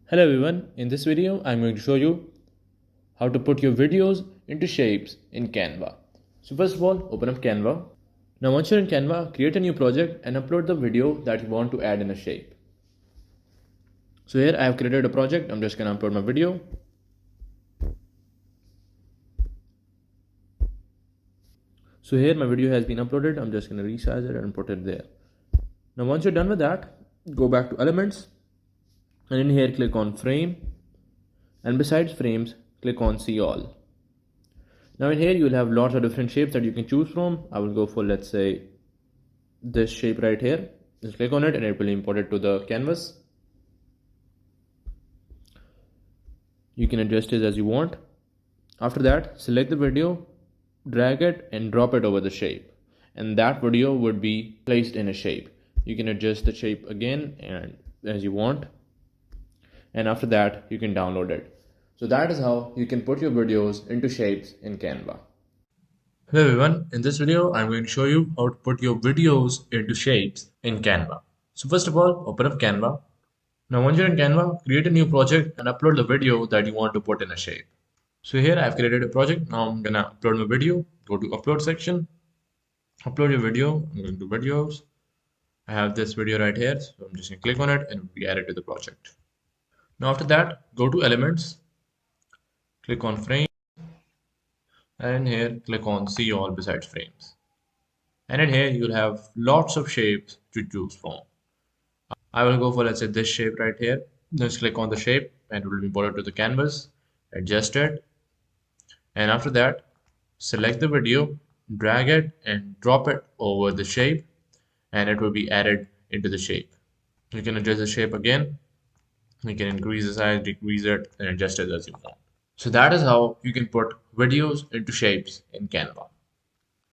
Hello everyone, in this video I'm going to show you how to put your videos into shapes in Canva. So first of all, open up Canva. Now once you're in Canva, create a new project and upload the video that you want to add in a shape. So here I have created a project, I'm just going to upload my video. So here my video has been uploaded, I'm just going to resize it and put it there. Now once you're done with that, go back to elements and in here click on frame, and besides frames click on see all. Now in here you will have lots of different shapes that you can choose from. I will go for, let's say, this shape right here. Just click on it and it will import it to the canvas. You can adjust it as you want. After that, select the video, drag it and drop it over the shape, and that video would be placed in a shape. You can adjust the shape again and as you want, and after that you can download it. So that is how you can put your videos into shapes in Canva. Hello everyone, in this video I'm going to show you how to put your videos into shapes in Canva. So first of all, open up Canva. Now once you're in Canva, create a new project and upload the video that you want to put in a shape. So here I've created a project. Now I'm gonna upload my video. Go to upload section, upload your video. I'm going to videos. I have this video right here, so I'm just gonna click on it and we add it to the project. Now after that, go to elements, click on frame, and here click on see all besides frames. And in here you'll have lots of shapes to choose from. I will go for, let's say, this shape right here. Just click on the shape and it will be brought to the canvas. Adjust it, and after that select the video, drag it and drop it over the shape, and it will be added into the shape. You can adjust the shape again. You can increase the size, decrease it, and adjust it as you want. So that is how you can put videos into shapes in Canva.